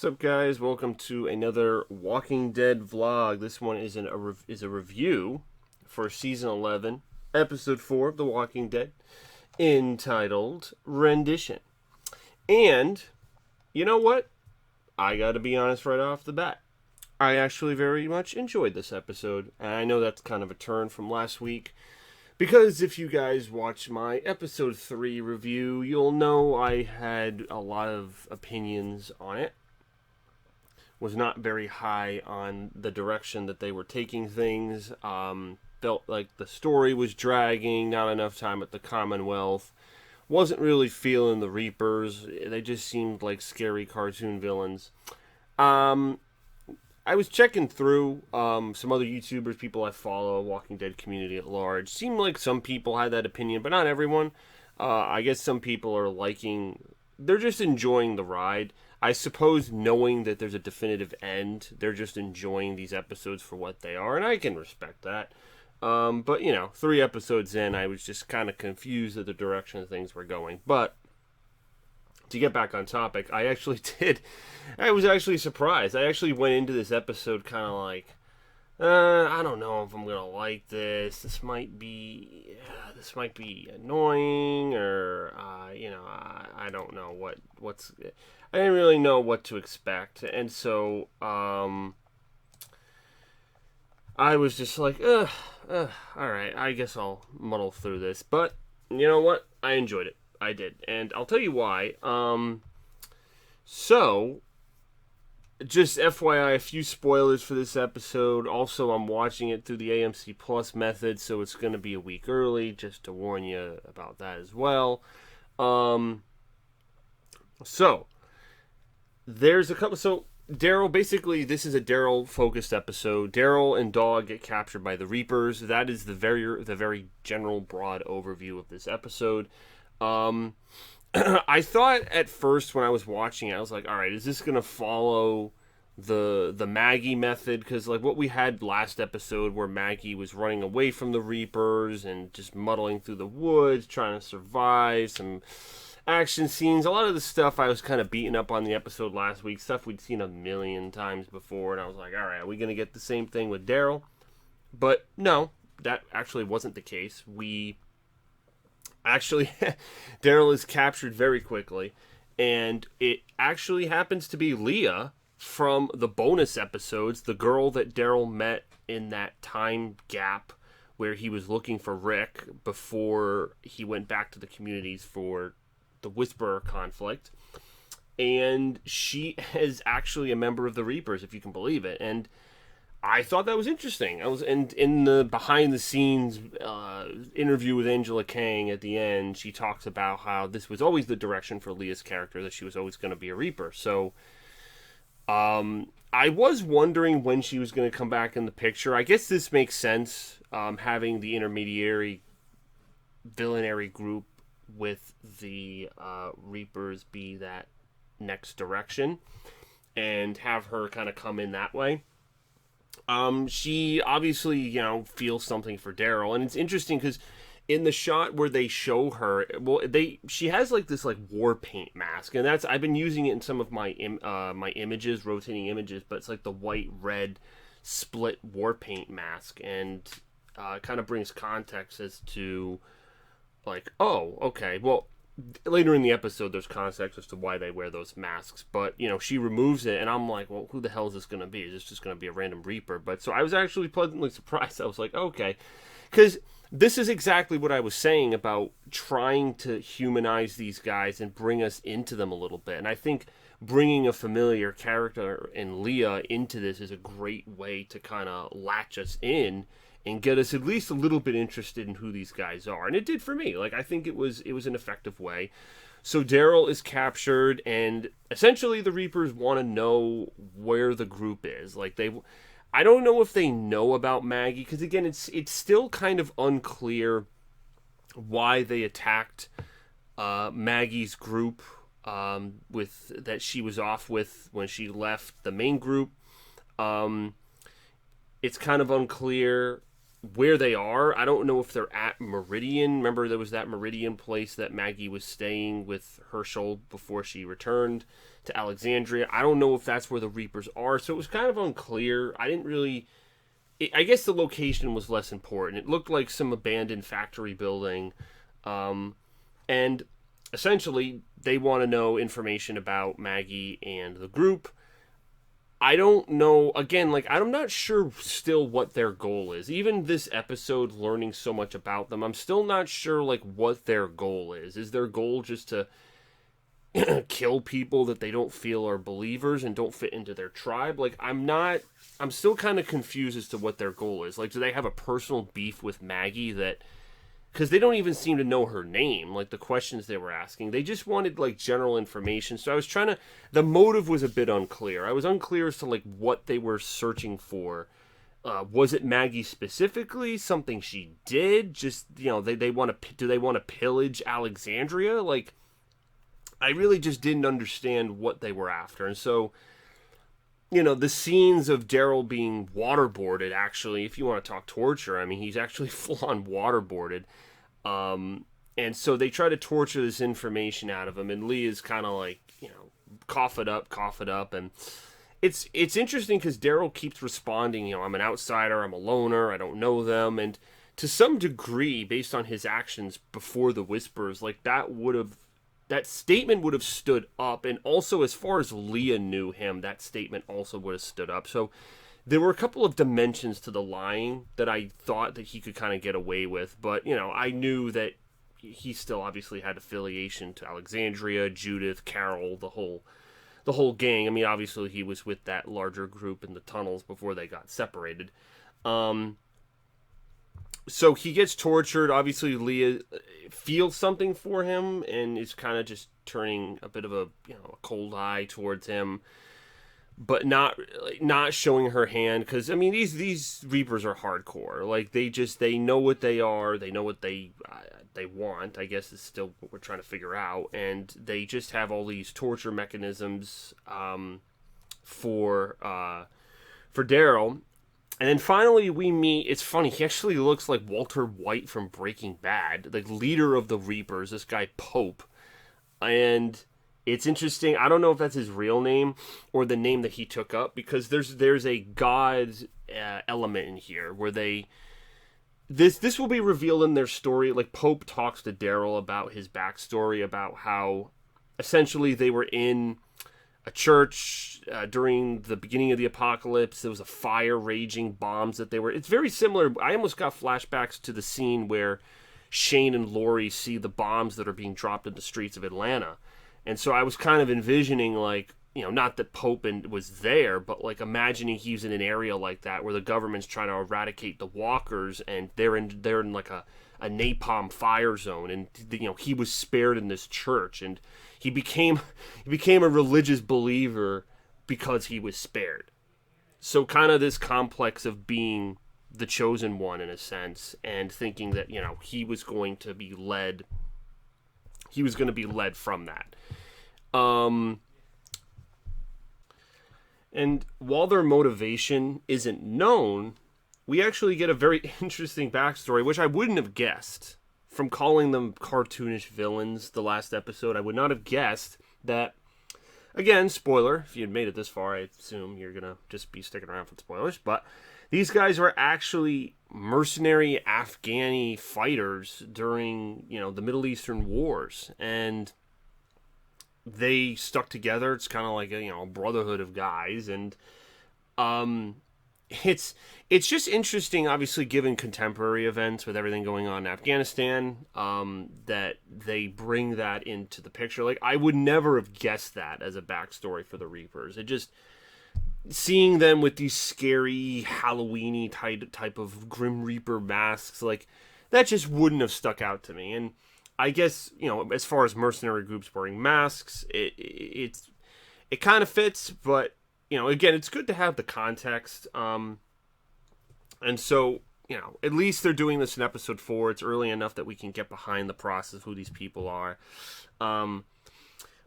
What's up, guys? Welcome to another Walking Dead vlog. This one is a review for season 11, episode 4 of The Walking Dead, entitled Rendition. And you know what? I got to be honest right off the bat. I actually very much enjoyed this episode, and I know that's kind of a turn from last week. Because if you guys watch my episode 3 review, you'll know I had a lot of opinions on it. Was not very high on the direction that they were taking things. Felt like the story was dragging, not enough time at the Commonwealth. Wasn't really feeling the Reapers. They just seemed like scary cartoon villains. I was checking through some other YouTubers, people I follow, Walking Dead community at large. Seemed like some people had that opinion, but not everyone. I guess some people are they're just enjoying the ride. I suppose knowing that there's a definitive end, they're just enjoying these episodes for what they are, and I can respect that. But, 3 episodes in, I was just kind of confused at the direction things were going. But, to get back on topic, I was actually surprised. I actually went into this episode kind of like, I don't know if I'm going to like this. This might be annoying, or, I don't know what's... I didn't really know what to expect, and so I was just like, alright, I guess I'll muddle through this. But, you know what? I enjoyed it. I did. And I'll tell you why. So, just FYI, a few spoilers for this episode. Also, I'm watching it through the AMC Plus method, so it's going to be a week early, just to warn you about that as well. There's a couple. So Daryl, basically, this is a Daryl focused episode. Daryl and Dog get captured by the Reapers. That is the very general, broad overview of this episode. I thought at first when I was watching it, I was like, all right, is this gonna follow the Maggie method? Because like what we had last episode, where Maggie was running away from the Reapers and just muddling through the woods, trying to survive, some action scenes, a lot of the stuff I was kind of beating up on the episode last week, stuff we'd seen a million times before, and I was like, all right, are we going to get the same thing with Daryl? But no, that actually wasn't the case. Daryl is captured very quickly, and it actually happens to be Leah from the bonus episodes, the girl that Daryl met in that time gap where he was looking for Rick before he went back to the communities for the Whisperer conflict, and she is actually a member of the Reapers, if you can believe it. And I thought that was interesting. In the behind the scenes interview with Angela Kang at the end, she talks about how this was always the direction for Leah's character, that she was always going to be a Reaper. So I was wondering when she was going to come back in the picture. I guess this makes sense, having the intermediary villainary group with the Reapers be that next direction, and have her kind of come in that way. She obviously, feels something for Daryl, and it's interesting because in the shot where they show her, she has like this like war paint mask, and I've been using it in some of my my images, rotating images, but it's like the white red split war paint mask, and it kind of brings context as to like, oh, okay, well, later in the episode, there's context as to why they wear those masks, but, she removes it, and I'm like, well, who the hell is this going to be? Is this just going to be a random Reaper? But, so I was actually pleasantly surprised. I was like, okay, because this is exactly what I was saying about trying to humanize these guys and bring us into them a little bit, and I think bringing a familiar character in Leah into this is a great way to kind of latch us in and get us at least a little bit interested in who these guys are. And it did for me. Like, I think it was an effective way. So Daryl is captured, and essentially the Reapers want to know where the group is. Like, I don't know if they know about Maggie, because again, it's still kind of unclear why they attacked Maggie's group that she was off with when she left the main group. It's kind of unclear where they are. I don't know if they're at Meridian. Remember, there was that Meridian place that Maggie was staying with Herschel before she returned to Alexandria. I don't know if that's where the Reapers are, so it was kind of unclear. I didn't really... I guess the location was less important. It looked like some abandoned factory building, and essentially they want to know information about Maggie and the group. I don't know, again, like, I'm not sure still what their goal is. Even this episode, learning so much about them, I'm still not sure, like, what their goal is. Is their goal just to kill people that they don't feel are believers and don't fit into their tribe? Like, I'm still kind of confused as to what their goal is. Like, do they have a personal beef with Maggie that... Because they don't even seem to know her name, like the questions they were asking. They just wanted, like, general information. So I was trying to... The motive was a bit unclear. I was unclear as to, like, what they were searching for. Was it Maggie specifically? Something she did? Just, you know, they want to... Do they want to pillage Alexandria? Like, I really just didn't understand what they were after. And so, you know, the scenes of Daryl being waterboarded, actually, if you want to talk torture, I mean, he's actually full-on waterboarded. And so they try to torture this information out of him, and Lee is kind of like, you know, cough it up, and it's interesting because Daryl keeps responding, you know, I'm an outsider, I'm a loner, I don't know them, and to some degree, based on his actions before the Whispers, like, that statement would have stood up, and also as far as Leah knew him, that statement also would have stood up. So there were a couple of dimensions to the lying that I thought that he could kind of get away with, but, you know, I knew that he still obviously had affiliation to Alexandria, Judith, Carol, the whole gang. I mean, obviously he was with that larger group in the tunnels before they got separated. So he gets tortured. Obviously, Leah feels something for him and is kind of just turning a bit of a, you know, a cold eye towards him, but not showing her hand, because, I mean, these Reapers are hardcore. Like, they know what they are. They know what they want, I guess, is still what we're trying to figure out. And they just have all these torture mechanisms for Daryl. And then finally we meet, it's funny, he actually looks like Walter White from Breaking Bad, the leader of the Reapers, this guy Pope. And it's interesting, I don't know if that's his real name or the name that he took up, because there's a God element in here where this will be revealed in their story. Like, Pope talks to Daryl about his backstory, about how essentially they were in a church during the beginning of the apocalypse. There was a fire raging, bombs that they were... It's very similar. I almost got flashbacks to the scene where Shane and Lori see the bombs that are being dropped in the streets of Atlanta. And so I was kind of envisioning, like, you know, not that Pope was there, but, like, imagining he's in an area like that where the government's trying to eradicate the walkers, and they're in like a napalm fire zone, and, you know, he was spared in this church, and he became a religious believer because he was spared. So kind of this complex of being the chosen one, in a sense, and thinking that, you know, he was going to be led from that. And while their motivation isn't known, we actually get a very interesting backstory, which I wouldn't have guessed. From calling them cartoonish villains the last episode, I would not have guessed that, again, spoiler, if you had made it this far, I assume you're going to just be sticking around for the spoilers, but these guys are actually mercenary Afghani fighters during, you know, the Middle Eastern wars, and they stuck together. It's kind of like a, you know, brotherhood of guys, and it's just interesting, obviously, given contemporary events with everything going on in Afghanistan, that they bring that into the picture. Like, I would never have guessed that as a backstory for the Reapers. It just, seeing them with these scary Halloween-y type of Grim Reaper masks, like, that just wouldn't have stuck out to me. And I guess, you know, as far as mercenary groups wearing masks, it kind of fits, but, you know, again, it's good to have the context. And so, you know, at least they're doing this in episode 4. It's early enough that we can get behind the process of who these people are.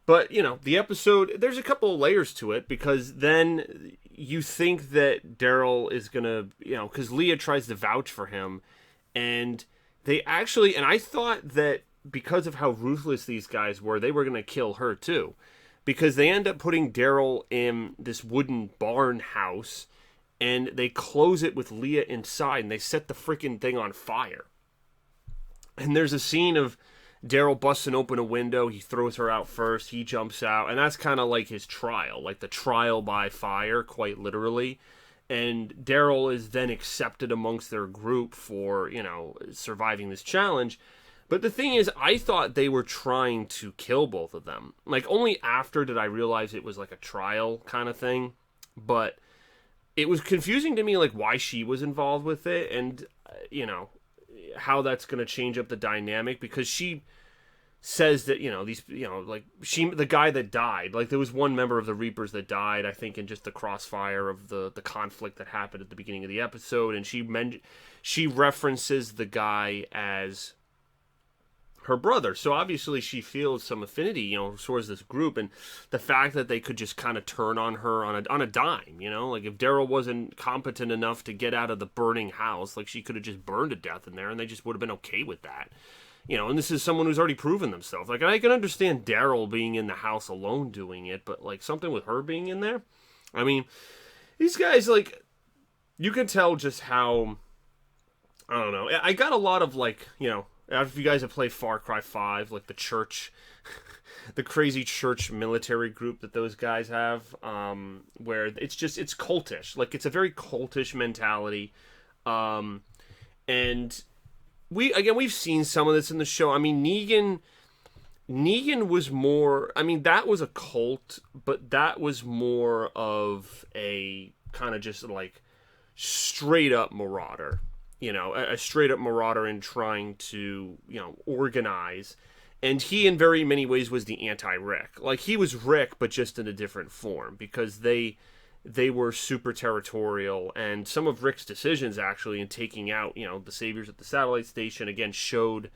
But, you know, the episode, there's a couple of layers to it, because then you think that Daryl is going to, you know, because Leah tries to vouch for him, and they actually, and I thought that because of how ruthless these guys were, they were going to kill her too. Because they end up putting Daryl in this wooden barn house, and they close it with Leah inside, and they set the freaking thing on fire. And there's a scene of Daryl busting open a window. He throws her out first. He jumps out. And that's kind of like his trial, like the trial by fire, quite literally. And Daryl is then accepted amongst their group for, you know, surviving this challenge. But the thing is, I thought they were trying to kill both of them. Like, only after did I realize it was like a trial kind of thing. But it was confusing to me, like, why she was involved with it. And, you know, how that's going to change up the dynamic, because she says that, you know, these, you know, like, the guy that died, like, there was one member of the Reapers that died, I think, in just the crossfire of the conflict that happened at the beginning of the episode, and she references the guy as her brother, so obviously she feels some affinity, you know, towards this group. And the fact that they could just kind of turn on her on a dime, you know, like, if Daryl wasn't competent enough to get out of the burning house, like, she could have just burned to death in there, and they just would have been okay with that, you know. And this is someone who's already proven themselves. Like, I can understand Daryl being in the house alone doing it, but, like, something with her being in there, I mean, these guys, like, you can tell just how, I don't know, I got a lot of, like, you know, if you guys have played Far Cry 5, like the church, the crazy church military group that those guys have, where it's cultish. Like, it's a very cultish mentality. And we've seen some of this in the show. I mean, Negan was more, I mean, that was a cult, but that was more of a kind of just like straight up marauder. You know, a straight-up marauder in trying to, you know, organize. And he, in very many ways, was the anti-Rick. Like, he was Rick, but just in a different form, because they were super territorial. And some of Rick's decisions, actually, in taking out, you know, the Saviors at the satellite station, again, showed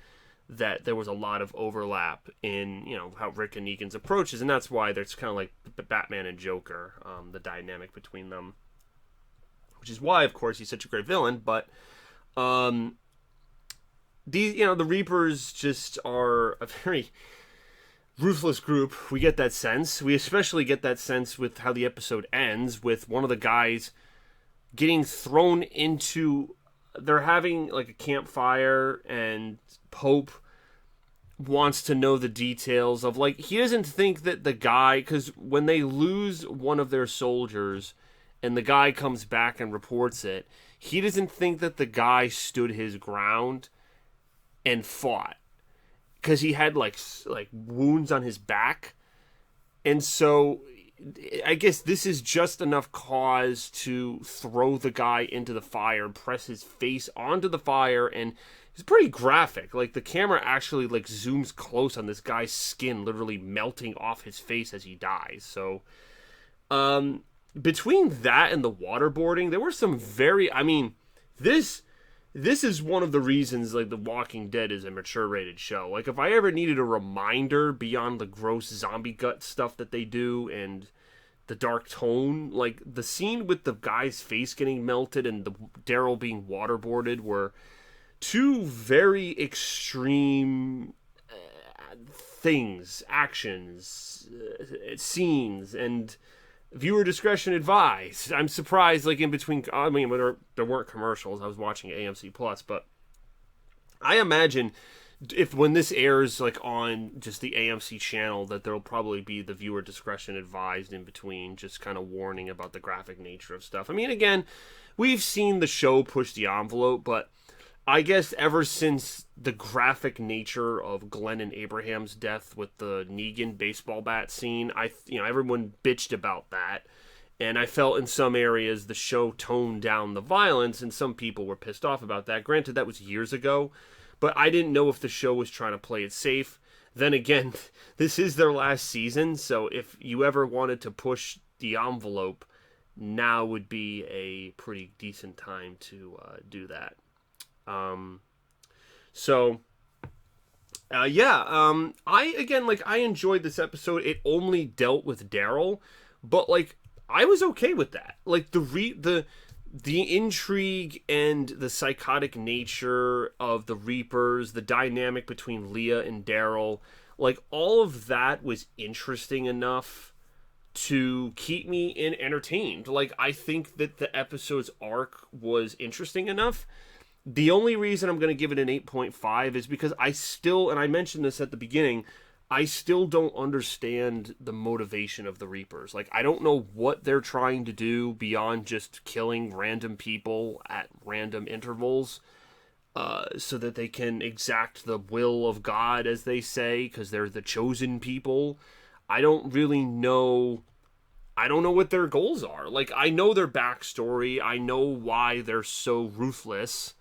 that there was a lot of overlap in, you know, how Rick and Negan's approaches. And that's why there's kind of like Batman and Joker, the dynamic between them. Which is why, of course, he's such a great villain, but these, you know, the Reapers just are a very ruthless group. We get that sense. We especially get that sense with how the episode ends, with one of the guys getting thrown into, they're having like a campfire, and Pope wants to know the details of, like, he doesn't think that the guy, because when they lose one of their soldiers and the guy comes back and reports it, he doesn't think that the guy stood his ground and fought, because he had like wounds on his back. And so I guess this is just enough cause to throw the guy into the fire and press his face onto the fire. And it's pretty graphic. Like, the camera actually like zooms close on this guy's skin literally melting off his face as he dies. So between that and the waterboarding, there were some very, I mean, this is one of the reasons, like, The Walking Dead is a mature rated show. Like, if I ever needed a reminder beyond the gross zombie gut stuff that they do and the dark tone, like, the scene with the guy's face getting melted and the Daryl being waterboarded were two very extreme things, actions, scenes, and viewer discretion advised. I'm surprised, like, in between, I mean, there weren't commercials. I was watching AMC Plus, but I imagine if when this airs, like, on just the AMC channel, that there'll probably be the viewer discretion advised in between, just kind of warning about the graphic nature of stuff. I mean, again, we've seen the show push the envelope, but I guess ever since the graphic nature of Glenn and Abraham's death with the Negan baseball bat scene, everyone bitched about that, and I felt in some areas the show toned down the violence, and some people were pissed off about that. Granted, that was years ago, but I didn't know if the show was trying to play it safe. Then again, this is their last season, so if you ever wanted to push the envelope, now would be a pretty decent time to do that. So I again, like, I enjoyed this episode. It only dealt with Daryl, but like I was okay with that. Like the intrigue and the psychotic nature of the Reapers, the dynamic between Leah and Daryl, like all of that was interesting enough to keep me entertained. Like I think that the episode's arc was interesting enough. The only reason I'm going to give it an 8.5 is because I still, and I mentioned this at the beginning, I still don't understand the motivation of the Reapers. Like, I don't know what they're trying to do beyond just killing random people at random intervals, so that they can exact the will of God, as they say, because they're the chosen people. I don't really know. I don't know what their goals are. Like, I know their backstory. I know why they're so ruthless.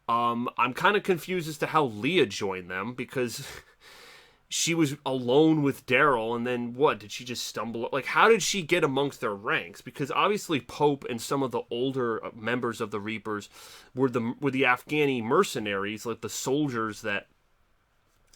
I'm kind of confused as to how Leah joined them, because she was alone with Daryl, and then what? Did she just stumble? Like, how did she get amongst their ranks? Because obviously Pope and some of the older members of the Reapers were the Afghani mercenaries, like the soldiers that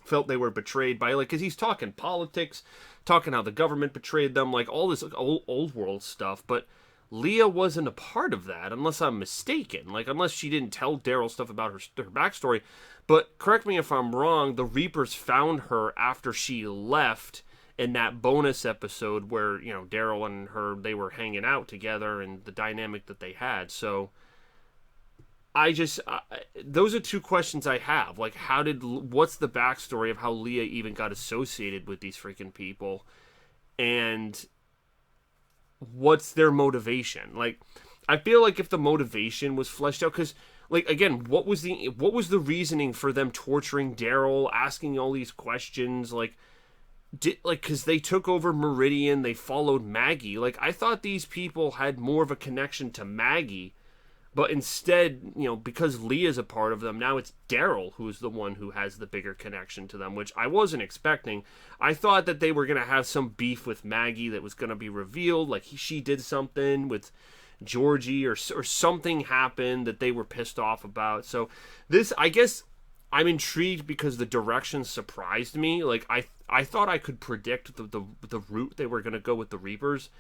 felt they were betrayed by, like, because he's talking politics, talking how the government betrayed them, like all this old world stuff, but Leah wasn't a part of that, unless I'm mistaken. Like, unless she didn't tell Daryl stuff about her backstory. But correct me if I'm wrong, the Reapers found her after she left in that bonus episode where, you know, Daryl and her, they were hanging out together and the dynamic that they had. So those are two questions I have. Like, what's the backstory of how Leah even got associated with these freaking people? And what's their motivation? Like, I feel like if the motivation was fleshed out, because, like, again, what was the reasoning for them torturing Daryl, asking all these questions? Like, because they took over Meridian, they followed Maggie. Like, I thought these people had more of a connection to Maggie, but instead, you know, because Leah's a part of them, now it's Daryl who's the one who has the bigger connection to them, which I wasn't expecting. I thought that they were going to have some beef with Maggie that was going to be revealed, like she did something with Georgie, or something happened that they were pissed off about. So this, I guess, I'm intrigued because the direction surprised me. Like, I thought I could predict the route they were going to go with the Reapers,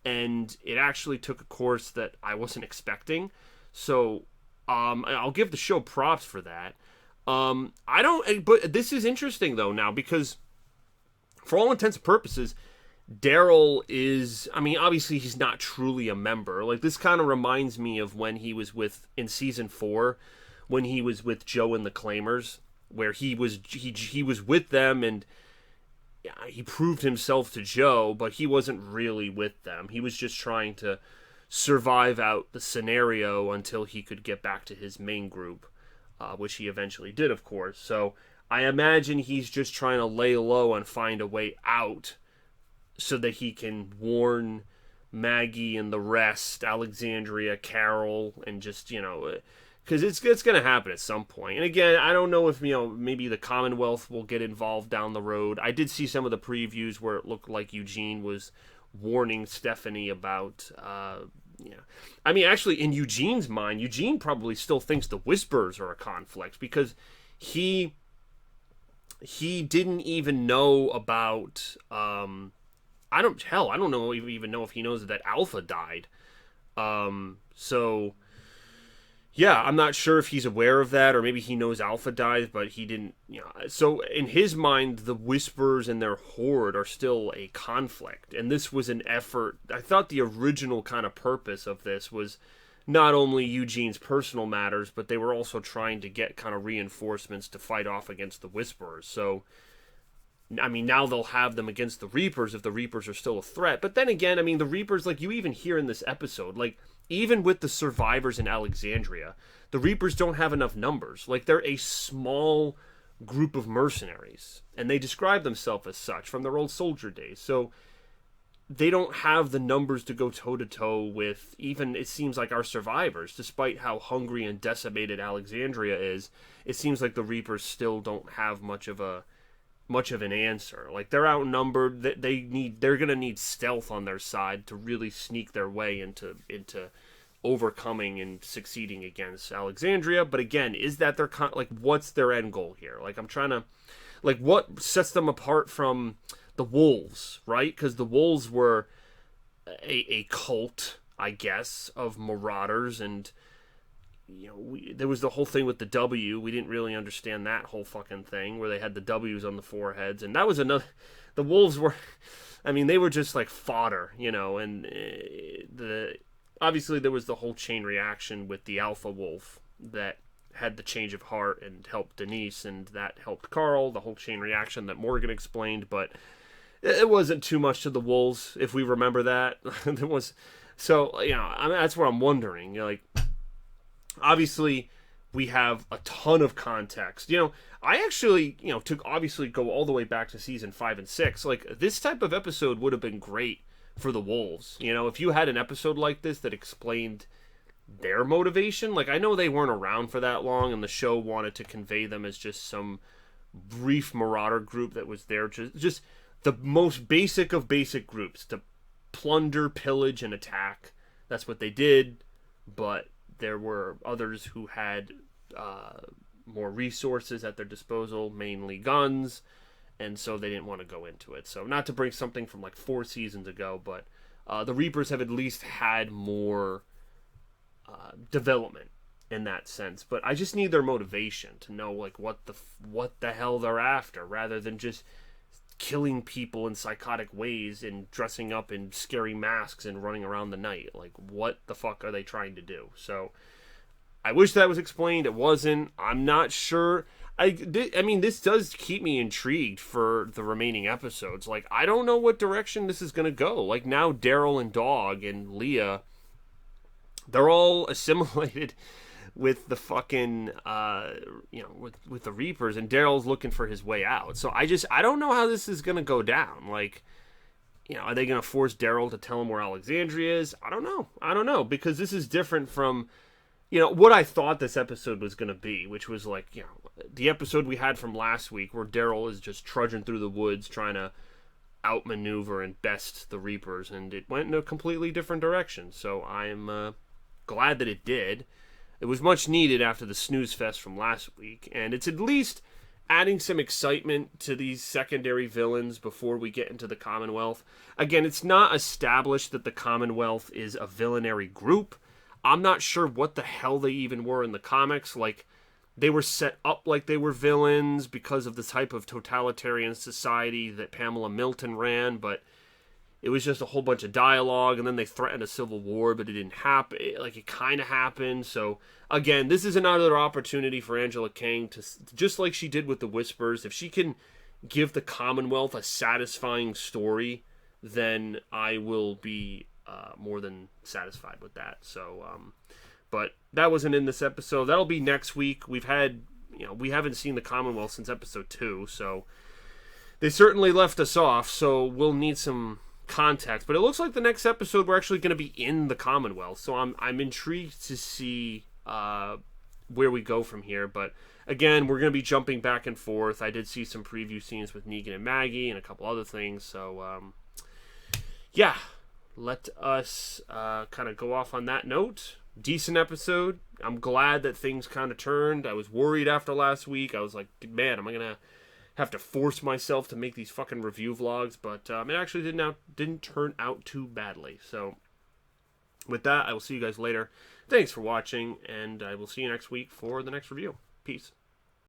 and it actually took a course that I wasn't expecting. So, I'll give the show props for that. But this is interesting though now, because for all intents and purposes, Daryl is, I mean, obviously he's not truly a member. Like, this kind of reminds me of when he was in season 4, when he was with Joe and the Claimers, where he was with them, and he proved himself to Joe, but he wasn't really with them. He was just trying to survive out the scenario until he could get back to his main group, which he eventually did, of course. So I imagine he's just trying to lay low and find a way out so that he can warn Maggie and the rest, Alexandria, Carol, and just, you know, because it's going to happen at some point. And again, I don't know if, you know, maybe the Commonwealth will get involved down the road. I did see some of the previews where it looked like Eugene was warning Stephanie about, I mean, actually, in Eugene's mind, Eugene probably still thinks the Whispers are a conflict, because he didn't even know about, I don't know even know if he knows that Alpha died. So yeah, I'm not sure if he's aware of that, or maybe he knows Alpha died, but he didn't, you know. So in his mind, the Whisperers and their horde are still a conflict. And this was an effort. I thought the original kind of purpose of this was not only Eugene's personal matters, but they were also trying to get kind of reinforcements to fight off against the Whisperers. So, I mean, now they'll have them against the Reapers if the Reapers are still a threat. But then again, I mean, the Reapers, like, you even hear in this episode, like, even with the survivors in Alexandria, the Reapers don't have enough numbers. Like, they're a small group of mercenaries, and they describe themselves as such from their old soldier days. So they don't have the numbers to go toe-to-toe with even, it seems like, our survivors. Despite how hungry and decimated Alexandria is, it seems like the Reapers still don't have much of an answer. Like, they're outnumbered. They're gonna need stealth on their side to really sneak their way into overcoming and succeeding against Alexandria. But again, is that what's their end goal here? Like, I'm trying to, like what sets them apart from the wolves, right? Because the wolves were a cult, I guess, of marauders, and there was the whole thing with the W. We didn't really understand that whole fucking thing where they had the W's on the foreheads, and that was another. The wolves were, I mean, they were just like fodder, and obviously there was the whole chain reaction with the alpha wolf that had the change of heart and helped Denise, and that helped Carl. The whole chain reaction that Morgan explained, but it wasn't too much to the wolves, if we remember that. There was, so I mean, that's where I'm wondering, like. Obviously, we have a ton of context. I actually, to obviously go all the way back to season 5 and 6. Like, this type of episode would have been great for the Wolves. If you had an episode like this that explained their motivation. Like, I know they weren't around for that long, and the show wanted to convey them as just some brief marauder group that was there. Just the most basic of basic groups to plunder, pillage, and attack. That's what they did, but there were others who had more resources at their disposal, mainly guns, and so they didn't want to go into it. So not to bring something from like 4 seasons ago, but the Reapers have at least had more development in that sense. But I just need their motivation to know like what the hell they're after, rather than just killing people in psychotic ways and dressing up in scary masks and running around the night. Like, what the fuck are they trying to do? So I wish that was explained. It wasn't. I'm not sure. I mean, this does keep me intrigued for the remaining episodes. Like, I don't know what direction this is going to go. Like, now Daryl and Dog and Leah, they're all assimilated with the fucking, with the Reapers, and Daryl's looking for his way out. So I don't know how this is going to go down. Like, are they going to force Daryl to tell him where Alexandria is? I don't know, because this is different from, what I thought this episode was going to be, which was like, the episode we had from last week where Daryl is just trudging through the woods trying to outmaneuver and best the Reapers, and it went in a completely different direction. So I'm glad that it did. It was much needed after the snooze fest from last week, and it's at least adding some excitement to these secondary villains before we get into the Commonwealth. Again, it's not established that the Commonwealth is a villainary group. I'm not sure what the hell they even were in the comics. Like, they were set up like they were villains because of the type of totalitarian society that Pamela Milton ran, but it was just a whole bunch of dialogue, and then they threatened a civil war, but it didn't happen. Like, it kind of happened. So, again, this is another opportunity for Angela Kang to, just like she did with the Whispers, if she can give the Commonwealth a satisfying story, then I will be more than satisfied with that. So, but that wasn't in this episode. That'll be next week. We haven't seen the Commonwealth since episode 2, so they certainly left us off, so we'll need some context. But it looks like the next episode we're actually going to be in the Commonwealth, so I'm intrigued to see where we go from here. But again, we're going to be jumping back and forth. I did see some preview scenes with Negan and Maggie and a couple other things, so yeah, let us kind of go off on that note. Decent episode. I'm glad that things kind of turned. I was worried after last week. I was like, man, am I going to have to force myself to make these fucking review vlogs? But it actually didn't turn out too badly. So with that, I will see you guys later. Thanks for watching, and I will see you next week for the next review. Peace.